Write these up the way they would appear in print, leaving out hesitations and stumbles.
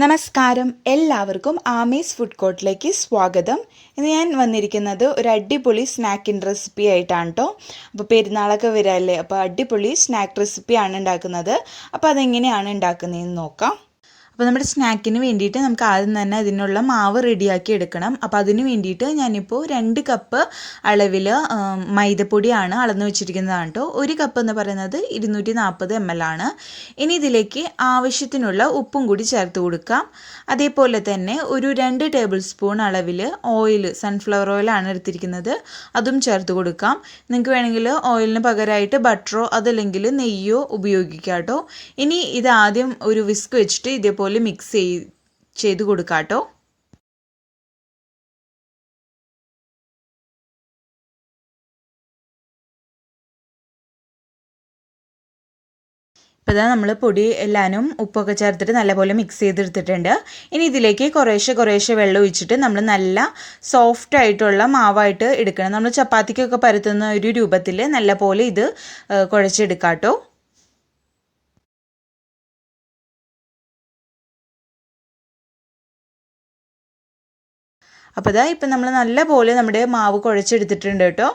നമസ്കാരം, എല്ലാവർക്കും ആമീസ് ഫുഡ് കോർട്ടിലേക്ക് സ്വാഗതം. ഇന്ന് ഞാൻ വന്നിരിക്കുന്നത് ഒരു അടിപൊളി സ്നാക്കിൻ്റെ റെസിപ്പി ആയിട്ടാണ് കേട്ടോ. അപ്പോൾ പെരുന്നാളൊക്കെ വരാമല്ലേ, അപ്പോൾ അടിപൊളി സ്നാക്ക് റെസിപ്പിയാണ് ഉണ്ടാക്കുന്നത്. അപ്പോൾ അതെങ്ങനെയാണ് ഉണ്ടാക്കുന്നതെന്ന് നോക്കാം. അപ്പോൾ നമ്മുടെ സ്നാക്കിന് വേണ്ടിയിട്ട് നമുക്ക് ആദ്യം തന്നെ അതിനുള്ള മാവ് റെഡിയാക്കി എടുക്കണം. അപ്പോൾ അതിന് വേണ്ടിയിട്ട് ഞാനിപ്പോൾ 2 കപ്പ് അളവിൽ മൈദപ്പൊടിയാണ് അളന്ന് വെച്ചിരിക്കുന്നതാണ് കേട്ടോ. 1 കപ്പ് എന്ന് പറയുന്നത് 240 ml ആണ്. ഇനി ഇതിലേക്ക് ആവശ്യത്തിനുള്ള ഉപ്പും കൂടി ചേർത്ത് കൊടുക്കാം. അതേപോലെ തന്നെ ഒരു 2 ടേബിൾ സ്പൂൺ അളവിൽ ഓയിൽ, സൺഫ്ലവർ ഓയിലാണ് എടുത്തിരിക്കുന്നത്, അതും ചേർത്ത് കൊടുക്കാം. നിങ്ങൾക്ക് വേണമെങ്കിൽ ഓയിലിന് പകരമായിട്ട് ബട്ടറോ അതല്ലെങ്കിൽ നെയ്യോ ഉപയോഗിക്കാം കേട്ടോ. ഇനി ഇത് ആദ്യം ഒരു വിസ്ക് വെച്ചിട്ട് ഇതേപോലെ മിക്സ് ചെയ്ത് കൊടുക്കാം കേട്ടോ. ഇപ്പോൾ ഇതാ നമ്മൾ പൊടി എല്ലാനും ഉപ്പൊക്കെ ചേർത്തിട്ട് നല്ലപോലെ മിക്സ് ചെയ്തെടുത്തിട്ടുണ്ട്. ഇനി ഇതിലേക്ക് കുറേശ്ശെ വെള്ളം ഒഴിച്ചിട്ട് നമ്മൾ നല്ല സോഫ്റ്റ് ആയിട്ടുള്ള മാവായിട്ട് എടുക്കണം. നമ്മൾ ചപ്പാത്തിക്കൊക്കെ പരത്തുന്ന ഒരു രൂപത്തിൽ നല്ലപോലെ ഇത് കുഴച്ചെടുക്കാം കേട്ടോ. അപ്പോൾ ഇപ്പം നമ്മൾ നല്ലപോലെ നമ്മുടെ മാവ് കുഴച്ചെടുത്തിട്ടുണ്ട് കേട്ടോ.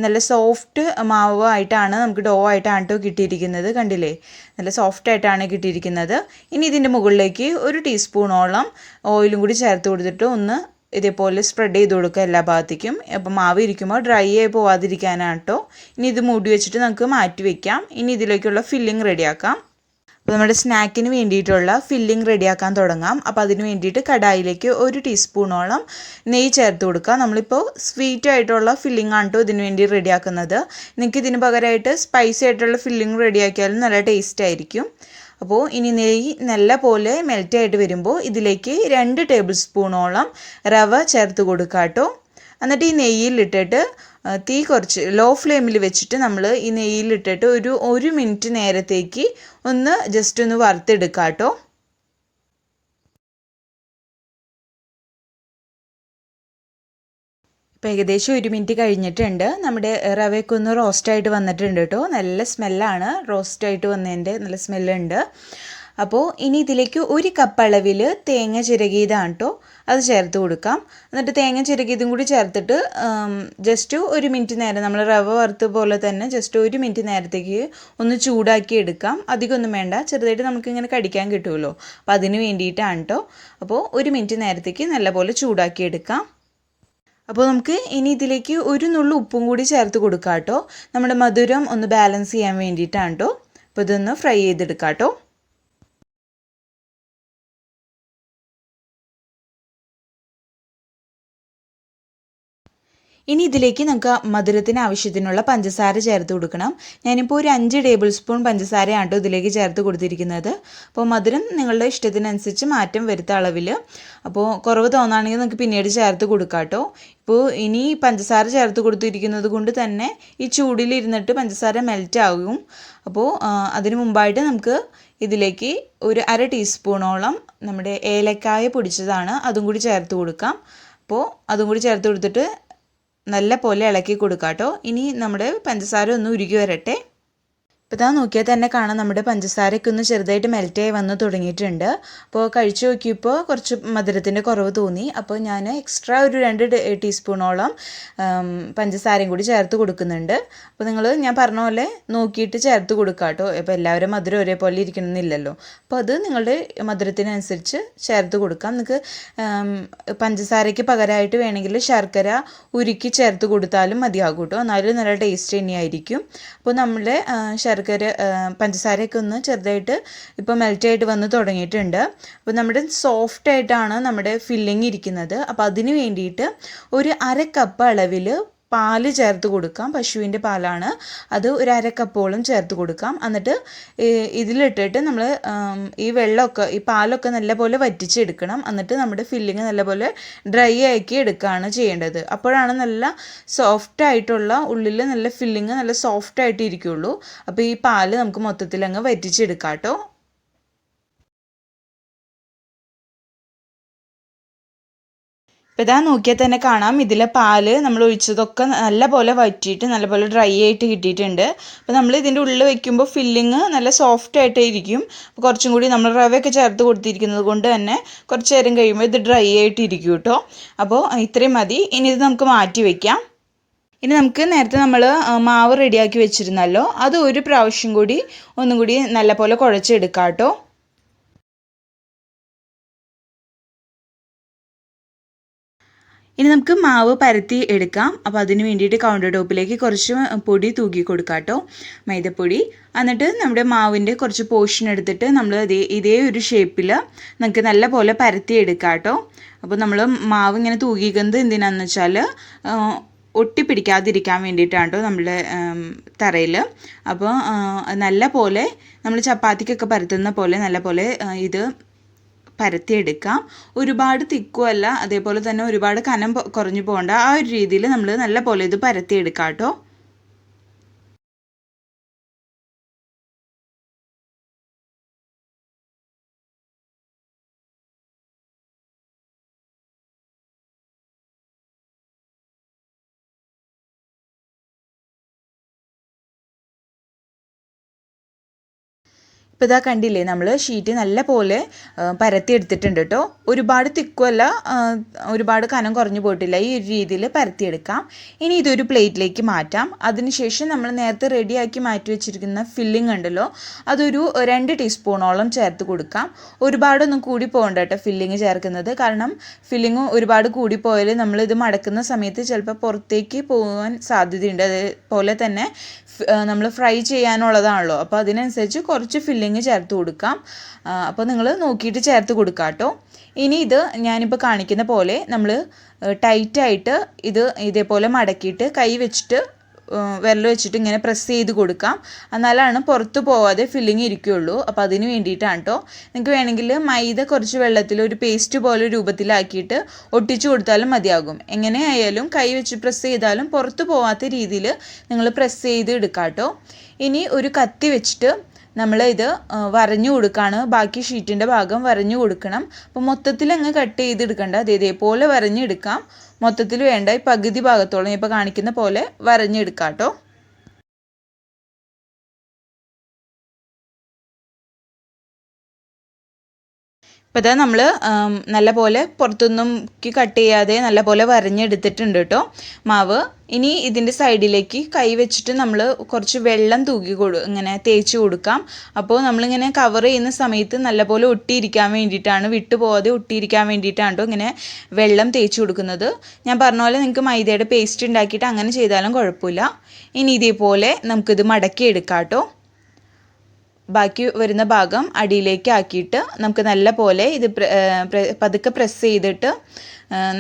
നല്ല സോഫ്റ്റ് മാവ് ആയിട്ടാണ്, നമുക്ക് ഡോ ആയിട്ടാണ് കേട്ടോ കിട്ടിയിരിക്കുന്നത്. കണ്ടില്ലേ, നല്ല സോഫ്റ്റ് ആയിട്ടാണ് കിട്ടിയിരിക്കുന്നത്. ഇനി ഇതിൻ്റെ മുകളിലേക്ക് 1 ടീസ്പൂണോളം ഓയിലും കൂടി ചേർത്ത് കൊടുത്തിട്ട് ഒന്ന് ഇതേപോലെ സ്പ്രെഡ് ചെയ്ത് കൊടുക്കുക എല്ലാ ഭാഗത്തേക്കും. അപ്പം മാവ് ഇരിക്കുമ്പോൾ ഡ്രൈ ആയി പോവാതിരിക്കാനാണ് കേട്ടോ. ഇനി ഇത് മൂടി വെച്ചിട്ട് നമുക്ക് മാറ്റി വയ്ക്കാം. ഇനി ഇതിലേക്കുള്ള ഫില്ലിങ് റെഡിയാക്കാം. അപ്പോൾ നമ്മുടെ സ്നാക്കിന് വേണ്ടിയിട്ടുള്ള ഫില്ലിംഗ് റെഡിയാക്കാൻ തുടങ്ങാം. അപ്പോൾ അതിന് വേണ്ടിയിട്ട് കടായിലേക്ക് 1 ടീസ്പൂണോളം നെയ്യ് ചേർത്ത് കൊടുക്കുക. നമ്മളിപ്പോൾ സ്വീറ്റ് ആയിട്ടുള്ള ഫില്ലിംഗ് ആണ് കേട്ടോ ഇതിന് വേണ്ടി റെഡിയാക്കുന്നത്. നിങ്ങൾക്ക് ഇതിന് പകരമായിട്ട് സ്പൈസി ആയിട്ടുള്ള ഫില്ലിംഗ് റെഡിയാക്കിയാലും നല്ല ടേസ്റ്റ് ആയിരിക്കും. അപ്പോൾ ഇനി നെയ്യ് നല്ല പോലെ മെൽറ്റ് ആയിട്ട് വരുമ്പോൾ ഇതിലേക്ക് 2 ടേബിൾ സ്പൂണോളം റവ ചേർത്ത് കൊടുക്കുക കേട്ടോ. എന്നിട്ട് ഈ നെയ്യിലിട്ടിട്ട് തീ കുറച്ച് ലോ ഫ്ലെയിമിൽ വെച്ചിട്ട് നമ്മൾ ഈ നെയ്യിലിട്ടിട്ട് ഒരു 1 മിനിറ്റ് നേരത്തേക്ക് ജസ്റ്റ് ഒന്ന് വറുത്തെടുക്കുക കേട്ടോ. ഇപ്പോൾ ഏകദേശം 1 മിനിറ്റ് കഴിഞ്ഞിട്ടുണ്ട്. നമ്മുടെ റവയൊക്കെ ഒന്ന് റോസ്റ്റായിട്ട് വന്നിട്ടുണ്ട് കേട്ടോ. നല്ല സ്മെല്ലാണ്, റോസ്റ്റായിട്ട് വന്നതിൻ്റെ നല്ല സ്മെല്ലുണ്ട്. അപ്പോൾ ഇനി ഇതിലേക്ക് 1 കപ്പ് അളവിൽ തേങ്ങ ചിരകിയതാണ് കേട്ടോ, അത് ചേർത്ത് കൊടുക്കാം. എന്നിട്ട് തേങ്ങ ചിരകിയതും കൂടി ചേർത്തിട്ട് ജസ്റ്റ് 1 മിനിറ്റ് നേരം നമ്മൾ റവ വറുത്ത പോലെ തന്നെ ജസ്റ്റ് 1 മിനിറ്റ് നേരത്തേക്ക് ഒന്ന് ചൂടാക്കി എടുക്കാം. അധികമൊന്നും വേണ്ട, ചെറുതായിട്ട് നമുക്കിങ്ങനെ കടിക്കാൻ കിട്ടുമല്ലോ, അപ്പോൾ അതിന് വേണ്ടിയിട്ടാണ് കേട്ടോ. അപ്പോൾ 1 മിനിറ്റ് നേരത്തേക്ക് നല്ലപോലെ ചൂടാക്കി എടുക്കാം. അപ്പോൾ നമുക്ക് ഇനി ഇതിലേക്ക് 1 നുള്ളു ഉപ്പും കൂടി ചേർത്ത് കൊടുക്കാം കേട്ടോ. നമ്മുടെ മധുരം ഒന്ന് ബാലൻസ് ചെയ്യാൻ വേണ്ടിയിട്ടാണ് കേട്ടോ. അപ്പോൾ ഇതൊന്ന് ഫ്രൈ ചെയ്തെടുക്കാം കേട്ടോ. ഇനി ഇതിലേക്ക് നമുക്ക് മധുരത്തിന് ആവശ്യത്തിനുള്ള പഞ്ചസാര ചേർത്ത് കൊടുക്കണം. ഞാനിപ്പോൾ ഒരു 5 ടേബിൾ സ്പൂൺ പഞ്ചസാരയാണ് കേട്ടോ ഇതിലേക്ക് ചേർത്ത് കൊടുത്തിരിക്കുന്നത്. അപ്പോൾ മധുരം നിങ്ങളുടെ ഇഷ്ടത്തിനനുസരിച്ച് മാറ്റം വരുത്ത അളവിൽ. അപ്പോൾ കുറവ് തോന്നുകയാണെങ്കിൽ നമുക്ക് പിന്നീട് ചേർത്ത് കൊടുക്കാം കേട്ടോ. ഇപ്പോൾ ഇനി പഞ്ചസാര ചേർത്ത് കൊടുത്തിരിക്കുന്നത് കൊണ്ട് തന്നെ ഈ ചൂടിലിരുന്നിട്ട് പഞ്ചസാര മെൽറ്റ് ആകും. അപ്പോൾ അതിന് മുമ്പായിട്ട് നമുക്ക് ഇതിലേക്ക് ഒരു 1/2 ടീസ്പൂണോളം നമ്മുടെ ഏലക്കായ പൊടിച്ചതാണ്, അതും കൂടി ചേർത്ത് കൊടുക്കാം. അപ്പോൾ അതും കൂടി ചേർത്ത് കൊടുത്തിട്ട് നല്ല പോലെ ഇളക്കി കൊടുക്കാം കേട്ടോ. ഇനി നമ്മുടെ പഞ്ചസാര ഒന്ന് ഉരുകി വരട്ടെ. ഇപ്പോൾ ഇതാ നോക്കിയാൽ തന്നെ കാണാം നമ്മുടെ പഞ്ചസാരയൊക്കെ ഒന്ന് ചെറുതായിട്ട് മെൽറ്റായി വന്ന് തുടങ്ങിയിട്ടുണ്ട്. അപ്പോൾ കഴിച്ചു നോക്കിയപ്പോൾ കുറച്ച് മധുരത്തിൻ്റെ കുറവ് തോന്നി. അപ്പോൾ ഞാൻ എക്സ്ട്രാ ഒരു 2 ടീസ്പൂണോളം പഞ്ചസാരയും കൂടി ചേർത്ത് കൊടുക്കുന്നുണ്ട്. അപ്പോൾ ഞാൻ പറഞ്ഞ പോലെ നോക്കിയിട്ട് ചേർത്ത് കൊടുക്കുക കേട്ടോ. ഇപ്പോൾ എല്ലാവരും മധുരം ഒരേപോലെ ഇരിക്കണമെന്നില്ലല്ലോ. അപ്പോൾ അത് നിങ്ങളുടെ മധുരത്തിനനുസരിച്ച് ചേർത്ത് കൊടുക്കാം. നിങ്ങൾക്ക് പഞ്ചസാരയ്ക്ക് പകരമായിട്ട് വേണമെങ്കിൽ ശർക്കര ഉരുക്കി ചേർത്ത് കൊടുത്താലും മതിയാകും കേട്ടോ, എന്നാലും നല്ല ടേസ്റ്റ് തന്നെയായിരിക്കും. അപ്പോൾ നമ്മുടെ പഞ്ചസാരയൊക്കെ ഒന്ന് ചെറുതായിട്ട് ഇപ്പോൾ മെൽറ്റായിട്ട് വന്ന് തുടങ്ങിയിട്ടുണ്ട്. അപ്പോൾ നമ്മുടെ സോഫ്റ്റ് ആയിട്ടാണ് നമ്മുടെ ഫില്ലിങ് ഇരിക്കുന്നത്. അപ്പോൾ അതിന് വേണ്ടിയിട്ട് ഒരു 1/2 കപ്പ് അളവിൽ പാല് ചേർത്ത് കൊടുക്കാം. പശുവിൻ്റെ പാലാണ്, അത് ഒരു 1/2 കപ്പോളം ചേർത്ത് കൊടുക്കാം. എന്നിട്ട് ഇതിലിട്ടിട്ട് നമ്മൾ ഈ പാലൊക്കെ നല്ലപോലെ വറ്റിച്ചെടുക്കണം. എന്നിട്ട് നമ്മുടെ ഫില്ലിങ് നല്ലപോലെ ഡ്രൈ ആക്കി എടുക്കുകയാണ് ചെയ്യേണ്ടത്. അപ്പോഴാണ് നല്ല സോഫ്റ്റ് ആയിട്ടുള്ള ഉള്ളിൽ നല്ല ഫില്ലിങ് നല്ല സോഫ്റ്റ് ആയിട്ട് ഇരിക്കുകയുള്ളൂ. അപ്പോൾ ഈ പാല് നമുക്ക് മൊത്തത്തിൽ അങ്ങ് വറ്റിച്ചെടുക്കാം കേട്ടോ. അപ്പോൾ ഇതാ നോക്കിയാൽ തന്നെ കാണാം ഇതിലെ പാല് നമ്മൾ ഒഴിച്ചതൊക്കെ നല്ലപോലെ വറ്റിയിട്ട് നല്ലപോലെ ഡ്രൈ ആയിട്ട് കിട്ടിയിട്ടുണ്ട്. അപ്പോൾ നമ്മൾ ഇതിൻ്റെ ഉള്ളിൽ വെക്കുമ്പോൾ ഫില്ലിങ് നല്ല സോഫ്റ്റ് ആയിട്ടേ ഇരിക്കും. അപ്പോൾ കുറച്ചും കൂടി നമ്മൾ റവയൊക്കെ ചേർത്ത് കൊടുത്തിരിക്കുന്നത് കൊണ്ട് തന്നെ കുറച്ച് നേരം കഴിയുമ്പോൾ ഇത് ഡ്രൈ ആയിട്ട് ഇരിക്കും കേട്ടോ. അപ്പോൾ ഇത്രയും മതി. ഇനി ഇത് നമുക്ക് മാറ്റി വയ്ക്കാം. ഇനി നമുക്ക് നേരത്തെ നമ്മൾ മാവ് റെഡിയാക്കി വെച്ചിരുന്നല്ലോ, അത് ഒരു പ്രാവശ്യം കൂടി ഒന്നും കൂടി നല്ലപോലെ കുഴച്ചെടുക്കാം കേട്ടോ. ഇനി നമുക്ക് മാവ് പരത്തി എടുക്കാം. അപ്പോൾ അതിന് വേണ്ടിയിട്ട് കൗണ്ടർ ടോപ്പിലേക്ക് കുറച്ച് പൊടി തൂക്കി കൊടുക്കാം കേട്ടോ, മൈദപ്പൊടി. എന്നിട്ട് നമ്മുടെ മാവിൻ്റെ കുറച്ച് പോർഷൻ എടുത്തിട്ട് നമ്മൾ ഇതേ ഒരു ഷേപ്പിൽ നമുക്ക് നല്ല പോലെ പരത്തി എടുക്കാം കേട്ടോ. അപ്പോൾ നമ്മൾ മാവ് ഇങ്ങനെ തൂക്കിക്കുന്നത് എന്തിനാണെന്ന് വെച്ചാൽ ഒട്ടിപ്പിടിക്കാതിരിക്കാൻ വേണ്ടിയിട്ടാണ് കേട്ടോ നമ്മളുടെ തറയിൽ. അപ്പോൾ നല്ല പോലെ നമ്മൾ ചപ്പാത്തിക്കൊക്കെ പരത്തുന്ന പോലെ നല്ല പോലെ ഇത് പരത്തിയെടുക്കാം. ഒരുപാട് തിക്കുമല്ല, അതേപോലെ തന്നെ ഒരുപാട് കനം കുറഞ്ഞു പോകേണ്ട ആ ഒരു രീതിയിൽ നമ്മൾ നല്ല പോലെ ഇത് പരത്തിയെടുക്കാം കേട്ടോ. ഇപ്പോൾ ഇതാ കണ്ടില്ലേ, നമ്മൾ ഷീറ്റ് നല്ല പോലെ പരത്തി എടുത്തിട്ടുണ്ട് കേട്ടോ. ഒരുപാട് തിക്കുമല്ല, ഒരുപാട് കനം കുറഞ്ഞു പോയിട്ടില്ല. ഈ ഒരു രീതിയിൽ പരത്തിയെടുക്കാം. ഇനി ഇതൊരു പ്ലേറ്റിലേക്ക് മാറ്റാം. അതിനുശേഷം നമ്മൾ നേരത്തെ റെഡിയാക്കി മാറ്റി വെച്ചിരിക്കുന്ന ഫില്ലിംഗ് ഉണ്ടല്ലോ, അതൊരു 2 ടീസ്പൂണോളം ചേർത്ത് കൊടുക്കാം. ഒരുപാടൊന്നും കൂടി പോകണ്ട കേട്ടോ ഫില്ലിങ് ചേർക്കുന്നത്. കാരണം ഫില്ലിങ് ഒരുപാട് കൂടി പോയാൽ നമ്മളിത് മടക്കുന്ന സമയത്ത് ചിലപ്പോൾ പുറത്തേക്ക് പോകാൻ സാധ്യതയുണ്ട്. അതേപോലെ തന്നെ നമ്മൾ ഫ്രൈ ചെയ്യാനുള്ളതാണല്ലോ, അപ്പോൾ അതിനനുസരിച്ച് കുറച്ച് ഫില്ലിങ് ചേർത്ത് കൊടുക്കാം. അപ്പോൾ നിങ്ങൾ നോക്കിയിട്ട് ചേർത്ത് കൊടുക്കാം കേട്ടോ. ഇനി ഇത് ഞാനിപ്പോൾ കാണിക്കുന്ന പോലെ നമ്മൾ ടൈറ്റായിട്ട് ഇതേപോലെ മടക്കിയിട്ട് കൈ വെച്ചിട്ട് വിരൽ വെച്ചിട്ട് ഇങ്ങനെ പ്രസ് ചെയ്ത് കൊടുക്കാം. എന്നാലാണ് പുറത്ത് പോവാതെ ഫില്ലിങ് ഇരിക്കുകയുള്ളൂ. അപ്പോൾ അതിന് വേണ്ടിയിട്ടാണ് കേട്ടോ. നിങ്ങൾക്ക് വേണമെങ്കിൽ മൈദ കുറച്ച് വെള്ളത്തിൽ ഒരു പേസ്റ്റ് പോലെ രൂപത്തിലാക്കിയിട്ട് ഒട്ടിച്ചു കൊടുത്താലും മതിയാകും. എങ്ങനെ ആയാലും കൈ വെച്ച് പ്രസ് ചെയ്താലും പുറത്ത് പോവാത്ത രീതിയിൽ നിങ്ങൾ പ്രസ് ചെയ്ത് എടുക്കാം കേട്ടോ. ഇനി ഒരു കത്തി വെച്ചിട്ട് നമ്മൾ ഇത് വരഞ്ഞു കൊടുക്കുകയാണ്. ബാക്കി ഷീറ്റിൻ്റെ ഭാഗം വരഞ്ഞു കൊടുക്കണം. അപ്പോൾ മൊത്തത്തിൽ അങ്ങ് കട്ട് ചെയ്തെടുക്കണ്ട, ഇതേപോലെ വരഞ്ഞെടുക്കാം. മൊത്തത്തിൽ വേണ്ട, ഈ പകുതി ഭാഗത്തോളം ഇപ്പോൾ കാണിക്കുന്ന പോലെ വരഞ്ഞെടുക്കാം കേട്ടോ. അപ്പോൾ ഇതാ നമ്മൾ നല്ല പോലെ പുറത്തൊന്നും കട്ട് ചെയ്യാതെ നല്ല പോലെ വരഞ്ഞെടുത്തിട്ടുണ്ട് കേട്ടോ മാവ്. ഇനി ഇതിൻ്റെ സൈഡിലേക്ക് കൈ വെച്ചിട്ട് നമ്മൾ കുറച്ച് വെള്ളം ഇങ്ങനെ തേച്ച് കൊടുക്കാം. അപ്പോൾ നമ്മളിങ്ങനെ കവർ ചെയ്യുന്ന സമയത്ത് നല്ലപോലെ ഒട്ടിയിരിക്കാൻ വേണ്ടിയിട്ടാണ്, വിട്ടുപോകാതെ ഒട്ടിയിരിക്കാൻ വേണ്ടിയിട്ടാണ് കേട്ടോ ഇങ്ങനെ വെള്ളം തേച്ച് കൊടുക്കുന്നത്. ഞാൻ പറഞ്ഞ പോലെ നിങ്ങൾക്ക് മൈദയുടെ പേസ്റ്റ് ഉണ്ടാക്കിയിട്ട് അങ്ങനെ ചെയ്താലും കുഴപ്പമില്ല. ഇനി ഇതേപോലെ നമുക്കിത് മടക്കി എടുക്കാം കേട്ടോ. ബാക്കി വരുന്ന ഭാഗം അടിയിലേക്ക് ആക്കിയിട്ട് നമുക്ക് നല്ല പോലെ ഇത് പതുക്കെ പ്രസ് ചെയ്തിട്ട്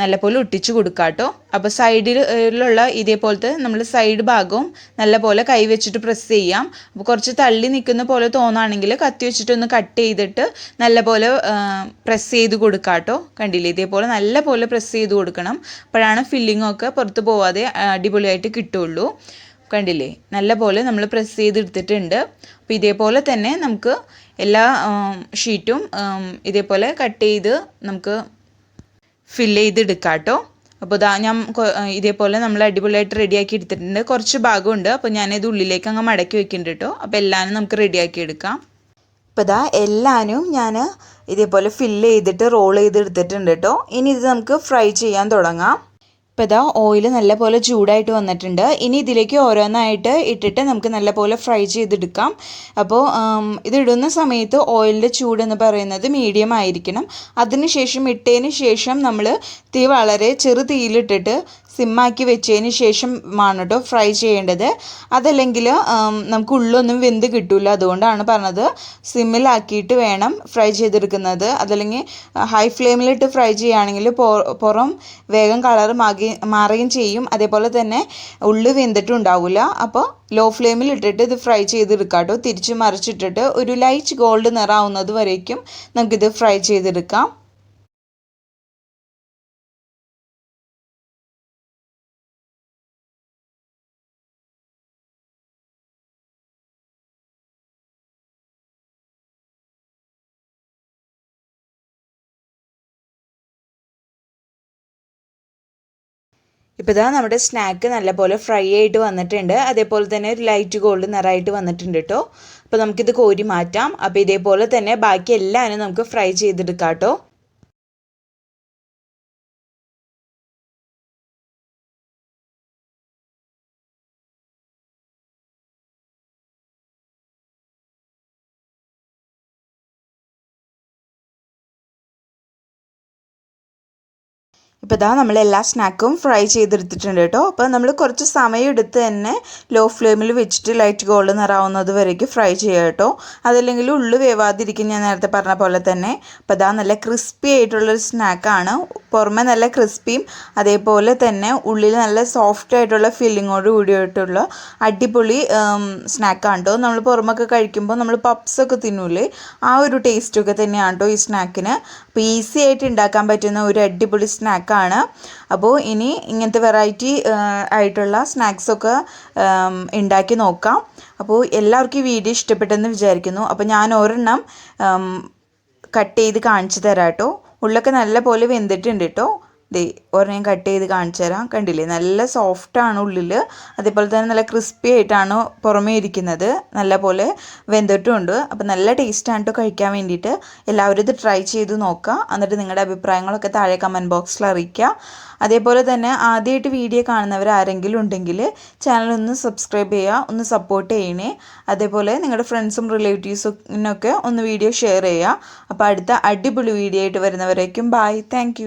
നല്ല പോലെ ഒട്ടിച്ച് കൊടുക്കാം കേട്ടോ. അപ്പോൾ സൈഡിലുള്ള ഇതേപോലത്തെ നമ്മൾ സൈഡ് ഭാഗവും നല്ല പോലെ കൈ വെച്ചിട്ട് പ്രസ് ചെയ്യാം. അപ്പോൾ കുറച്ച് തള്ളി നിൽക്കുന്ന പോലെ തോന്നുകയാണെങ്കിൽ കത്തി വെച്ചിട്ടൊന്ന് കട്ട് ചെയ്തിട്ട് നല്ല പോലെ പ്രസ് ചെയ്ത് കൊടുക്കാം കേട്ടോ. കണ്ടില്ലേ, ഇതേപോലെ നല്ല പോലെ പ്രസ് ചെയ്ത് കൊടുക്കണം. അപ്പോഴാണ് ഫില്ലിങ്ങൊക്കെ പുറത്ത് പോവാതെ അടിപൊളിയായിട്ട് കിട്ടുള്ളൂ. കണ്ടില്ലേ, നല്ല പോലെ നമ്മൾ പ്രസ് ചെയ്തെടുത്തിട്ടുണ്ട്. അപ്പോൾ ഇതേപോലെ തന്നെ നമുക്ക് എല്ലാ ഷീറ്റും ഇതേപോലെ കട്ട് ചെയ്ത് നമുക്ക് ഫില്ല് ചെയ്തെടുക്കാം കേട്ടോ. അപ്പോൾ ഞാൻ ഇതേപോലെ നമ്മൾ അടിപൊളിയായിട്ട് റെഡിയാക്കി എടുത്തിട്ടുണ്ട്. കുറച്ച് ഭാഗമുണ്ട്, അപ്പോൾ ഞാനിത് ഉള്ളിലേക്ക് അങ്ങ് മടക്കി വെക്കുന്നുണ്ട് കേട്ടോ. അപ്പോൾ എല്ലാവരും നമുക്ക് റെഡിയാക്കി എടുക്കാം. അപ്പോൾ എല്ലാവരും ഞാൻ ഇതേപോലെ ഫില്ല് ചെയ്തിട്ട് റോൾ ചെയ്തെടുത്തിട്ടുണ്ട് കേട്ടോ. ഇനി ഇത് നമുക്ക് ഫ്രൈ ചെയ്യാൻ തുടങ്ങാം. ഇപ്പോൾ ഓയിൽ നല്ലപോലെ ചൂടായിട്ട് വന്നിട്ടുണ്ട്. ഇനി ഇതിലേക്ക് ഓരോന്നായിട്ട് ഇട്ടിട്ട് നമുക്ക് നല്ലപോലെ ഫ്രൈ ചെയ്തെടുക്കാം. അപ്പോൾ ഇതിടുന്ന സമയത്ത് ഓയിലിൻ്റെ ചൂട് എന്ന് പറയുന്നത് മീഡിയം ആയിരിക്കണം. അതിനുശേഷം ഇട്ടതിന് ശേഷം നമ്മൾ തീ വളരെ ചെറു തീയിലിട്ടിട്ട് സിമ്മാക്കി വെച്ചതിന് ശേഷമാണ് കേട്ടോ ഫ്രൈ ചെയ്യേണ്ടത്. അതല്ലെങ്കിൽ നമുക്ക് ഉള്ളൊന്നും വെന്ത് കിട്ടില്ല. അതുകൊണ്ടാണ് പറഞ്ഞത് സിമ്മിലാക്കിയിട്ട് വേണം ഫ്രൈ ചെയ്തെടുക്കുന്നത്. അതല്ലെങ്കിൽ ഹൈ ഫ്ലെയിമിലിട്ട് ഫ്രൈ ചെയ്യുകയാണെങ്കിൽ പുറം വേഗം കളർ മാറുകയും ചെയ്യും. അതേപോലെ തന്നെ ഉള്ളു വെന്തിട്ടും ഉണ്ടാവില്ല. അപ്പോൾ ലോ ഫ്ലെയിമിൽ ഇട്ടിട്ട് ഇത് ഫ്രൈ ചെയ്തെടുക്കാം കേട്ടോ. തിരിച്ച് മറിച്ചിട്ടിട്ട് ഒരു ലൈറ്റ് ഗോൾഡ് നിറാവുന്നത് വരേക്കും നമുക്കിത് ഫ്രൈ ചെയ്തെടുക്കാം. ഇപ്പോൾ ഇതാ നമ്മുടെ സ്നാക്ക് നല്ലപോലെ ഫ്രൈ ആയിട്ട് വന്നിട്ടുണ്ട്. അതേപോലെ തന്നെ ഒരു ലൈറ്റ് ഗോൾഡ് നിറമായിട്ട് വന്നിട്ടുണ്ട് കേട്ടോ. അപ്പോൾ നമുക്കിത് കോരി മാറ്റാം. അപ്പോൾ ഇതേപോലെ തന്നെ ബാക്കി എല്ലാവരും നമുക്ക് ഫ്രൈ ചെയ്തെടുക്കാം കേട്ടോ. ഇപ്പോൾ ഇതാ നമ്മൾ എല്ലാ സ്നാക്കും ഫ്രൈ ചെയ്തെടുത്തിട്ടുണ്ട് കേട്ടോ. അപ്പോൾ നമ്മൾ കുറച്ച് സമയം എടുത്ത് തന്നെ ലോ ഫ്ലെയിമിൽ വെച്ചിട്ട് ലൈറ്റ് ഗോൾഡ് നിറാവുന്നത് വരേക്ക് ഫ്രൈ ചെയ്യുക കേട്ടോ. അതല്ലെങ്കിൽ ഉള്ളു വേവാതിരിക്കും, ഞാൻ നേരത്തെ പറഞ്ഞ പോലെ തന്നെ. അപ്പോൾ ഇതാ നല്ല ക്രിസ്പി ആയിട്ടുള്ളൊരു സ്നാക്കാണ്. പുറമെ നല്ല ക്രിസ്പിയും അതേപോലെ തന്നെ ഉള്ളിൽ നല്ല സോഫ്റ്റ് ആയിട്ടുള്ള ഫില്ലിങ്ങോട് കൂടിയിട്ടുള്ള അടിപൊളി സ്നാക്കാണ് കേട്ടോ. നമ്മൾ പുറമൊക്കെ കഴിക്കുമ്പോൾ നമ്മൾ പപ്സൊക്കെ തിന്നൂലേ, ആ ഒരു ടേസ്റ്റൊക്കെ തന്നെയാണ് കേട്ടോ ഈ സ്നാക്കിന്. അപ്പോൾ ഈസി ആയിട്ട് ഉണ്ടാക്കാൻ പറ്റുന്ന ഒരു അടിപൊളി സ്നാക്കാണ്. അപ്പോൾ ഇനി ഇങ്ങനത്തെ വെറൈറ്റി ആയിട്ടുള്ള സ്നാക്സൊക്കെ ഉണ്ടാക്കി നോക്കാം. അപ്പോൾ എല്ലാവർക്കും ഈ വീഡിയോ ഇഷ്ടപ്പെട്ടെന്ന് വിചാരിക്കുന്നു. അപ്പോൾ ഞാൻ ഒരെണ്ണം കട്ട് ചെയ്ത് കാണിച്ചു തരാം കേട്ടോ. ഉള്ളൊക്കെ നല്ല പോലെ വെന്തിട്ടുണ്ട് കേട്ടോ. ഒരെണ്ണം കട്ട് ചെയ്ത് കാണിച്ചു തരാം. കണ്ടില്ലേ, നല്ല സോഫ്റ്റാണ് ഉള്ളിൽ, അതേപോലെ തന്നെ നല്ല ക്രിസ്പി ആയിട്ടാണ് പുറമേ ഇരിക്കുന്നത്. നല്ല പോലെ വെന്തിട്ടുമുണ്ട്. അപ്പോൾ നല്ല ടേസ്റ്റാണ് കേട്ടോ കഴിക്കാൻ വേണ്ടിയിട്ട്. എല്ലാവരും ഇത് ട്രൈ ചെയ്ത് നോക്കുക. എന്നിട്ട് നിങ്ങളുടെ അഭിപ്രായങ്ങളൊക്കെ താഴെ കമൻറ്റ് ബോക്സിൽ അറിയിക്കുക. അതേപോലെ തന്നെ ആദ്യമായിട്ട് വീഡിയോ കാണുന്നവർ ആരെങ്കിലും ഉണ്ടെങ്കിൽ ചാനൽ ഒന്ന് സബ്സ്ക്രൈബ് ചെയ്യുക, ഒന്ന് സപ്പോർട്ട് ചെയ്യണേ. അതേപോലെ നിങ്ങളുടെ ഫ്രണ്ട്സും റിലേറ്റീവ്സിനൊക്കെ ഒന്ന് വീഡിയോ ഷെയർ ചെയ്യുക. അപ്പോൾ അടുത്ത അടിപൊളി വീഡിയോ ആയിട്ട് വരുന്നവരേക്കും ബൈ. താങ്ക്